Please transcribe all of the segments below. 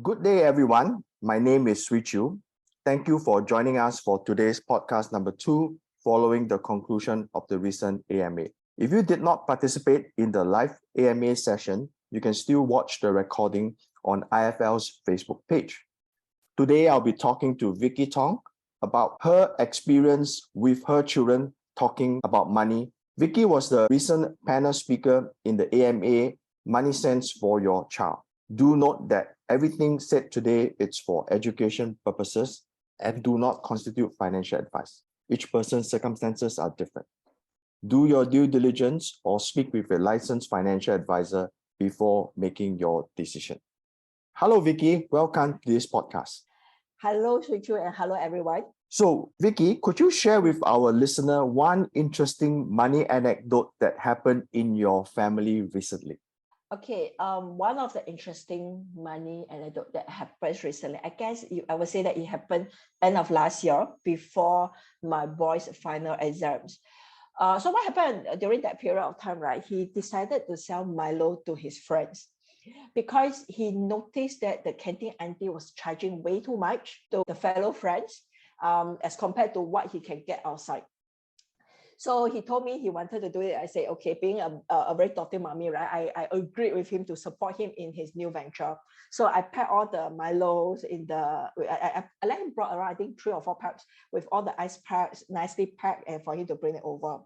Good day, everyone. My name is Sui Chu. Thank you for joining us for today's podcast number 2, following the conclusion of the recent AMA. If you did not participate in the live AMA session, you can still watch the recording on IFL's Facebook page. Today, I'll be talking to Viki Tong about her experience with her children talking about money. Viki was the recent panel speaker in the AMA MoneySense For Your Child. Do note that everything said today is for education purposes and do not constitute financial advice. Each person's circumstances are different. Do your due diligence or speak with a licensed financial advisor before making your decision. Hello, Viki. Welcome to this podcast. Hello, Shuichu, and hello, everyone. So, Viki, could you share with our listener one interesting money anecdote that happened in your family recently? Okay, one of the interesting money anecdote that happens recently, I guess I would say that it happened end of last year before my boy's final exams. So what happened during that period of time, right? He decided to sell Milo to his friends because he noticed that the canteen auntie was charging way too much to the fellow friends as compared to what he can get outside. So he told me he wanted to do it. I said, okay, being a very thoughtful mommy, right? I agreed with him to support him in his new venture. So I packed all the Milos in I let him brought around, I think 3 or 4 packs with all the ice packs, nicely packed, and for him to bring it over.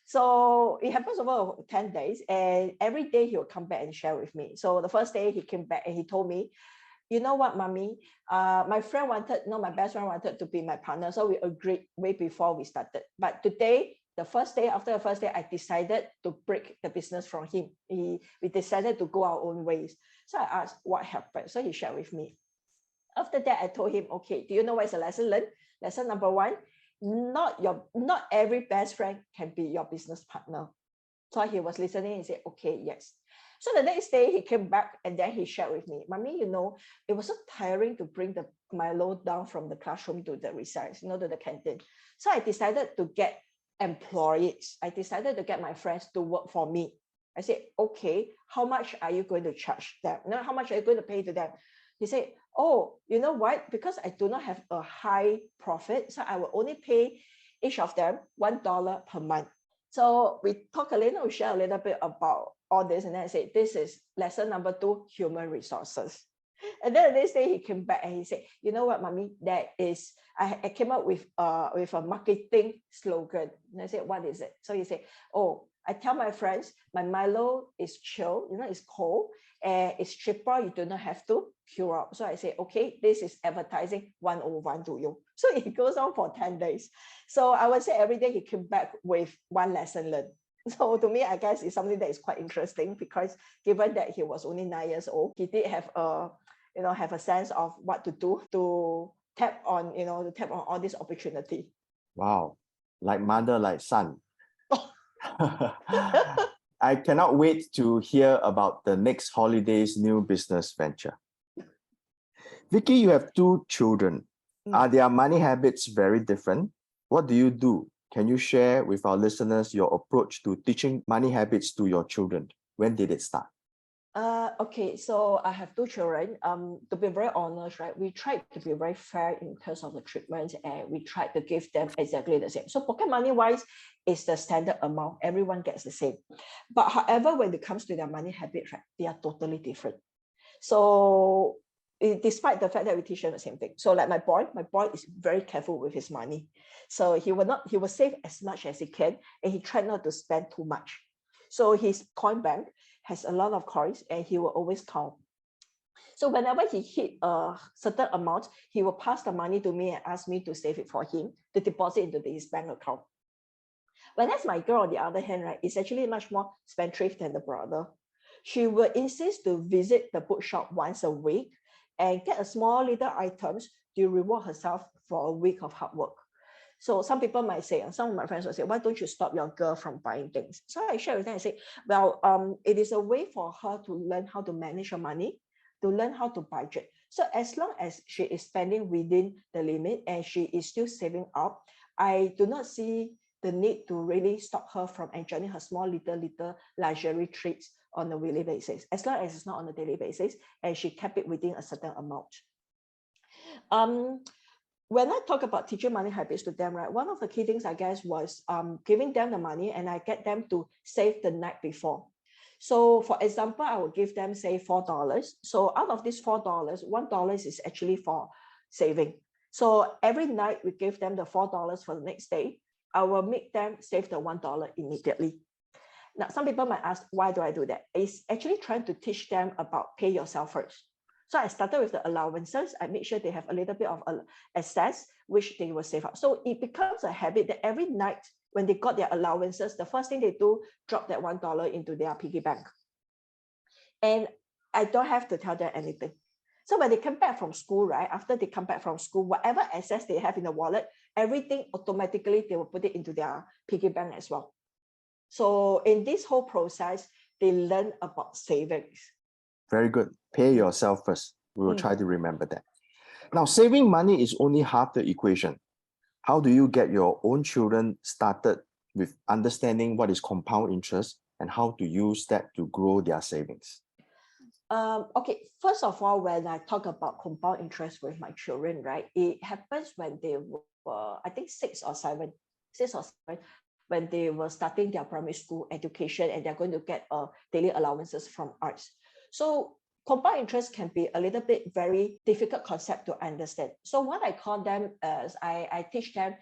So it happens over 10 days, and every day he will come back and share with me. So the first day he came back and he told me, you know what, mommy, my best friend wanted to be my partner. So we agreed way before we started. But today, after the first day, I decided to break the business from him. We decided to go our own ways. So I asked what happened. So he shared with me. After that, I told him, okay, do you know what is a lesson learned? Lesson number 1, not every best friend can be your business partner. So he was listening and said, okay, yes. So the next day he came back and then he shared with me, mommy, it was so tiring to bring the Milo down from the classroom to the recess, to the canteen. So I decided to get employees. I decided to get my friends to work for me. I said, okay, how much are you going to charge them? How much are you going to pay to them? He said, oh, you know what? Because I do not have a high profit, so I will only pay each of them $1 per month. So we share a little bit about all this. And then I said, this is lesson number 2, human resources. And then the next day he came back and he said, you know what, mommy, I came up with a marketing slogan. And I said, what is it? So he said, oh, I tell my friends, my Milo is chill, it's cold, and it's cheaper. You do not have to queue up. So I say, okay, this is advertising 101 to you. So it goes on for 10 days. So I would say every day he came back with one lesson learned. So to me, I guess it's something that is quite interesting because given that he was only 9 years old, he did have a sense of what to do to tap on all this opportunity. Wow, like mother, like son. I cannot wait to hear about the next holiday's new business venture. Viki, you have 2 children. Are their money habits very different? What do you do? Can you share with our listeners your approach to teaching money habits to your children? When did it start? Okay, so I have 2 children. To be very honest, right, we tried to be very fair in terms of the treatment, and we tried to give them exactly the same. So pocket money wise is the standard amount. Everyone gets the same. But however, when it comes to their money habits, right, they are totally different. So despite the fact that we teach them the same thing. So like my boy is very careful with his money. So he will save as much as he can, and he tried not to spend too much. So his coin bank has a lot of coins, and he will always count. So whenever he hit a certain amount, he will pass the money to me and ask me to save it for him, to deposit into his bank account. Whereas my girl, on the other hand, right, is actually much more spendthrift than the brother. She will insist to visit the bookshop once a week and get a small little items to reward herself for a week of hard work. So some people might say, and some of my friends will say, why don't you stop your girl from buying things? So I share with them, I say, well, it is a way for her to learn how to manage her money, to learn how to budget. So as long as she is spending within the limit and she is still saving up, I do not see the need to really stop her from enjoying her small little luxury treats on a weekly basis, as long as it's not on a daily basis, and she kept it within a certain amount. When I talk about teaching money habits to them, right, one of the key things, I guess, was giving them the money, and I get them to save the night before. So for example, I will give them, say, $4. So out of this $4, $1 is actually for saving. So every night we give them the $4 for the next day. I will make them save the $1 immediately. Now, some people might ask, why do I do that? It's actually trying to teach them about pay yourself first. So I started with the allowances. I make sure they have a little bit of excess, which they will save up. So it becomes a habit that every night when they got their allowances, the first thing they do, drop that $1 into their piggy bank. And I don't have to tell them anything. So when they come back from school, right, after they come back from school, whatever assets they have in the wallet, everything automatically, they will put it into their piggy bank as well. So in this whole process, they learn about savings. Very good. Pay yourself first. We will try to remember that. Now, saving money is only half the equation. How do you get your own children started with understanding what is compound interest and how to use that to grow their savings? Okay, first of all, when I talk about compound interest with my children, right, it happens when they were, I think, 6 or 7, when they were starting their primary school education, and they're going to get daily allowances from us. So compound interest can be a little bit very difficult concept to understand. So what I call them is, I teach them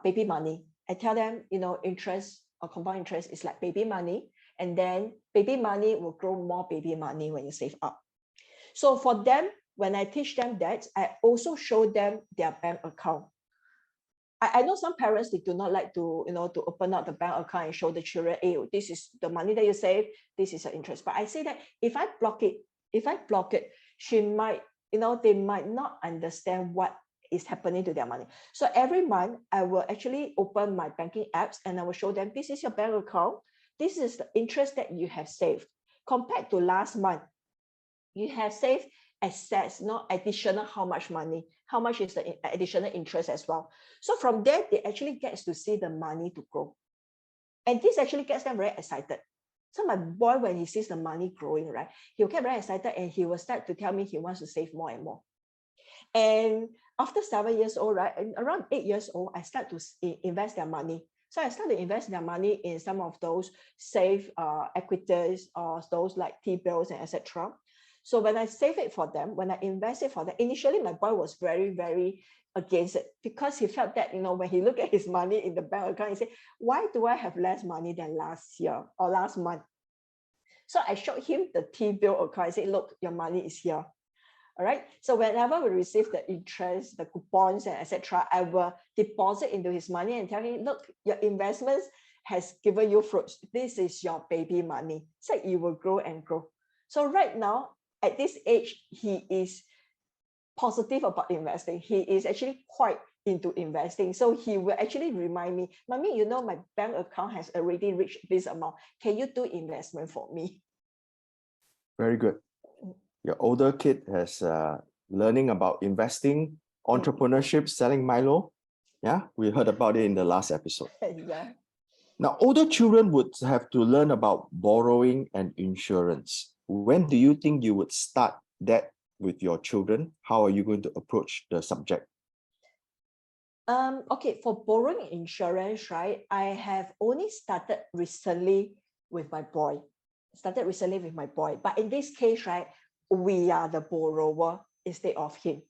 baby money. I tell them, interest or compound interest is like baby money, and then baby money will grow more baby money when you save up. So for them, when I teach them that, I also show them their bank account. I know some parents, they do not like to, to open up the bank account and show the children, hey, this is the money that you save, this is your interest. But I say that if I block it, she might, they might not understand what is happening to their money. So every month, I will actually open my banking apps and I will show them, this is your bank account. This is the interest that you have saved. Compared to last month, you have saved excess, not additional how much money, how much is the additional interest as well. So from there, they actually gets to see the money to grow. And this actually gets them very excited. So my boy, when he sees the money growing, right, he'll get very excited and he will start to tell me he wants to save more and more. And after 7 years old, right, and around 8 years old, I start to invest their money. So I start to invest their money in some of those safe equities or those like T-bills and etc. So when I save it for them, when I invest it for them, initially my boy was very, very against it, because he felt that, when he looked at his money in the bank account, he said, why do I have less money than last year or last month? So I showed him the T-bill account. I said, look, your money is here. All right. So whenever we receive the interest, the coupons, and etc., I will deposit into his money and tell him, look, your investments has given you fruits. This is your baby money. So it will grow and grow. So right now, at this age, he is positive about investing. He is actually quite into investing. So he will actually remind me, Mommy, my bank account has already reached this amount. Can you do investment for me? Very good. Your older kid has learning about investing, entrepreneurship, selling Milo. Yeah, we heard about it in the last episode. Yeah. Now, older children would have to learn about borrowing and insurance. When do you think you would start that with your children? How are you going to approach the subject? Okay, for borrowing insurance, right, I have only started recently with my boy. But in this case, right, we are the borrower instead of him.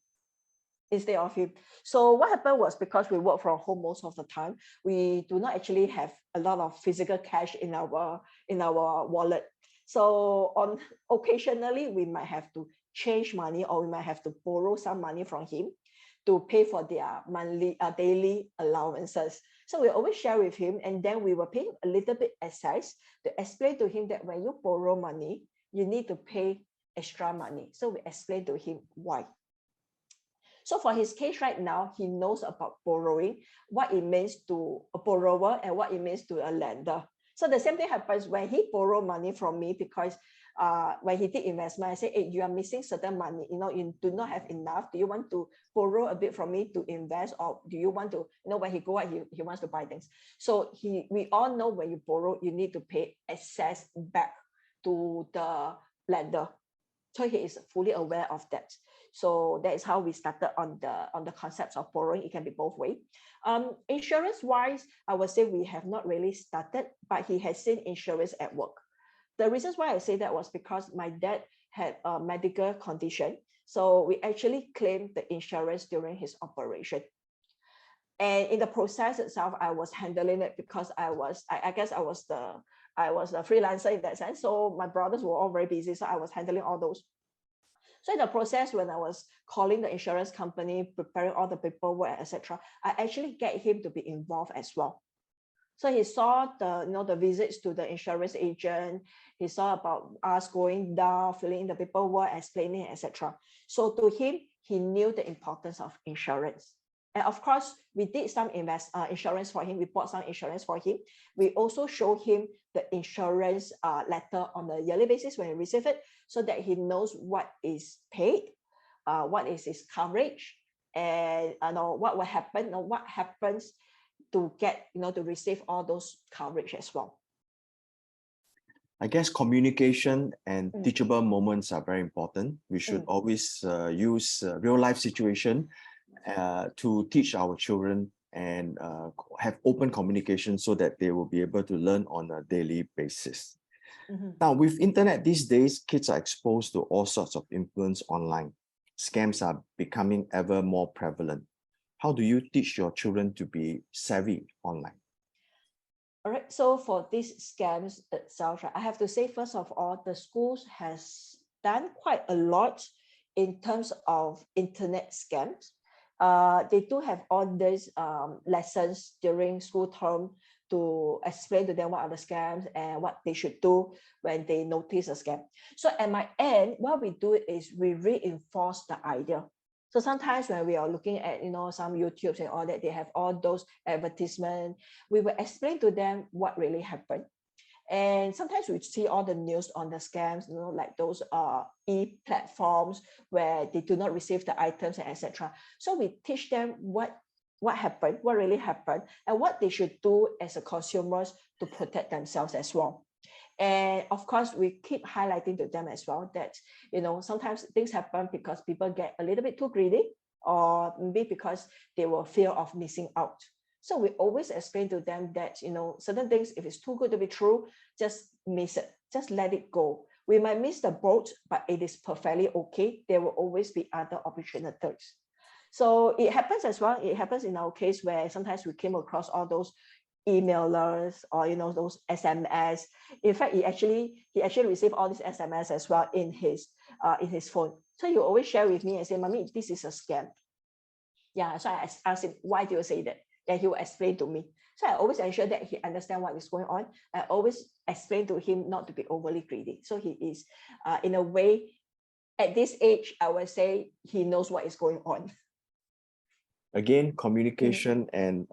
So what happened was, because we work from home most of the time, we do not actually have a lot of physical cash in our wallet. So occasionally we might have to change money, or we might have to borrow some money from him to pay for their daily allowances. So we always share with him, and then we will pay a little bit excess to explain to him that when you borrow money, you need to pay extra money. So we explain to him why. So for his case right now, he knows about borrowing, what it means to a borrower and what it means to a lender. So the same thing happens when he borrow money from me, because when he did investment, I say, hey, you are missing certain money, you do not have enough. Do you want to borrow a bit from me to invest, or do you want to, when he go out, he wants to buy things. So we all know when you borrow, you need to pay excess back to the lender. So he is fully aware of that. So that is how we started on the concepts of borrowing. It can be both ways. Insurance wise, I would say we have not really started, but he has seen insurance at work. The reasons why I say that was because my dad had a medical condition. So we actually claimed the insurance during his operation. And in the process itself, I was handling it because I guess I was the freelancer in that sense. So my brothers were all very busy. So I was handling all those. So in the process, when I was calling the insurance company, preparing all the paperwork, etc., I actually get him to be involved as well. So he saw the visits to the insurance agent. He saw about us going down, filling in the paperwork, explaining, etc. So to him, he knew the importance of insurance. And of course, we did some insurance for him. We bought some insurance for him. We also show him the insurance letter on a yearly basis when he receives it, so that he knows what is paid, what is his coverage, and what will happen, what happens to get, to receive all those coverage as well. I guess communication and teachable moments are very important. We should always use real life situation to teach our children and have open communication so that they will be able to learn on a daily basis. Now, with internet these days, kids are exposed to all sorts of influence online. Scams are becoming ever more prevalent. How do you teach your children to be savvy online? All right, so for these scams itself, I have to say, first of all, the schools has done quite a lot in terms of internet scams. They do have all these lessons during school term to explain to them what are the scams and what they should do when they notice a scam. So at my end, what we do is we reinforce the idea. So sometimes when we are looking at, some YouTubes and all that, they have all those advertisements. We will explain to them what really happened. And sometimes we see all the news on the scams, like those e-platforms where they do not receive the items and etc. So we teach them what happened, what really happened, and what they should do as a consumers to protect themselves as well. And of course, we keep highlighting to them as well that, sometimes things happen because people get a little bit too greedy, or maybe because they were fear of missing out. So we always explain to them that, certain things, if it's too good to be true, just miss it, just let it go. We might miss the boat, but it is perfectly okay. There will always be other opportunities. So it happens as well. It happens in our case where sometimes we came across all those emailers or those SMS. In fact, he actually received all these SMS as well in his phone. So he always share with me and say, "Mommy, this is a scam." Yeah, so I asked him, "Why do you say that?" And he will explain to me. So I always ensure that he understands what is going on. I always explain to him not to be overly greedy. So he is, in a way, at this age, I would say he knows what is going on. Again, communication and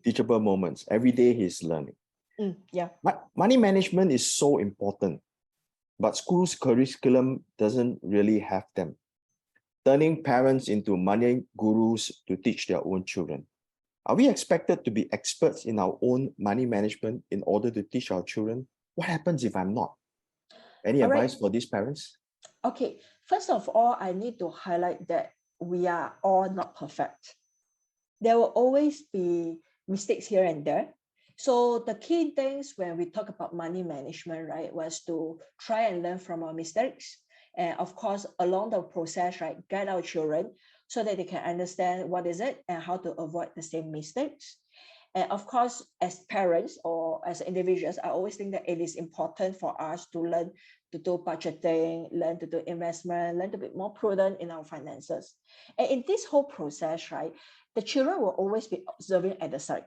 teachable moments. Every day he's learning. Yeah. Money management is so important, but school's curriculum doesn't really have them. Turning parents into money gurus to teach their own children. Are we expected to be experts in our own money management in order to teach our children? What happens if I'm not? Any advice for these parents? Okay, first of all, I need to highlight that we are all not perfect. There will always be mistakes here and there. So the key things when we talk about money management, right, was to try and learn from our mistakes. And of course, along the process, right, guide our children so that they can understand what is it and how to avoid the same mistakes. And of course, as parents or as individuals, I always think that it is important for us to learn to do budgeting, learn to do investment, learn to be more prudent in our finances. And in this whole process, right, the children will always be observing at the side.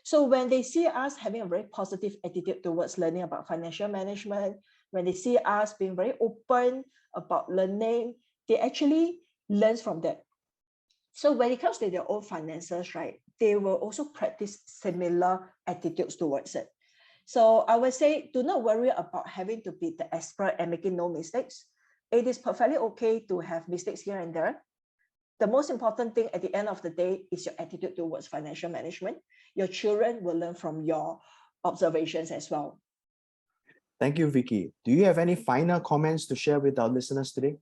So when they see us having a very positive attitude towards learning about financial management, when they see us being very open about learning, they actually learn from that. So when it comes to their own finances, right, they will also practice similar attitudes towards it. So I would say, do not worry about having to be the expert and making no mistakes. It is perfectly okay to have mistakes here and there. The most important thing at the end of the day is your attitude towards financial management. Your children will learn from your observations as well. Thank you, Viki. Do you have any final comments to share with our listeners today?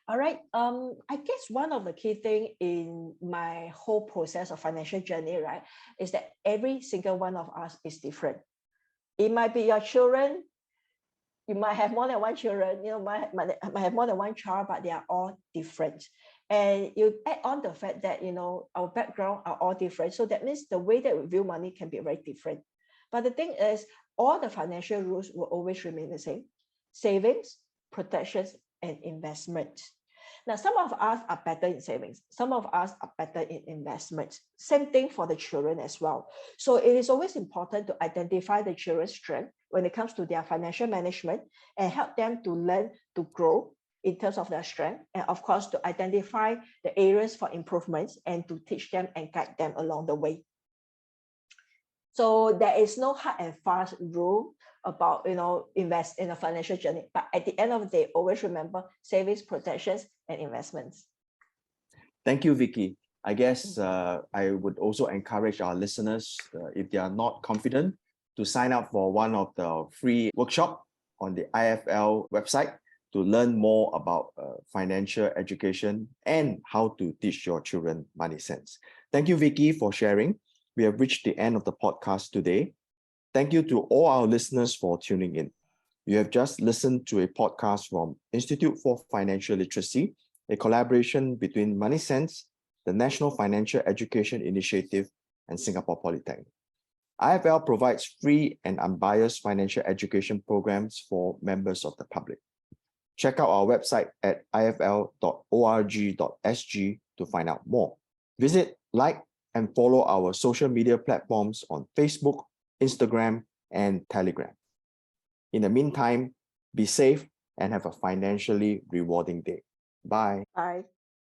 All right. I guess one of the key thing in my whole process of financial journey, right, is that every single one of us is different. It might be your children. You might have more than one children, might have more than one child, but they are all different. And you add on the fact that, our background are all different. So that means the way that we view money can be very different. But the thing is, all the financial rules will always remain the same: savings, protections, and investment. Now, some of us are better in savings. Some of us are better in investments. Same thing for the children as well. So it is always important to identify the children's strength when it comes to their financial management and help them to learn to grow in terms of their strength. And of course, to identify the areas for improvements and to teach them and guide them along the way. So there is no hard and fast rule about, invest in a financial journey. But at the end of the day, always remember savings, protections, and investments. Thank you, Viki. I guess I would also encourage our listeners, if they are not confident, to sign up for one of the free workshop on the IFL website to learn more about financial education and how to teach your children money sense. Thank you, Viki, for sharing. We have reached the end of the podcast today. Thank you to all our listeners for tuning in. You have just listened to a podcast from Institute for Financial Literacy, a collaboration between MoneySense, the National Financial Education Initiative, and Singapore Polytechnic. IFL provides free and unbiased financial education programs for members of the public. Check out our website at ifl.org.sg to find out more. Visit, like, and follow our social media platforms on Facebook, Instagram, and Telegram. In the meantime, be safe and have a financially rewarding day. Bye. Bye.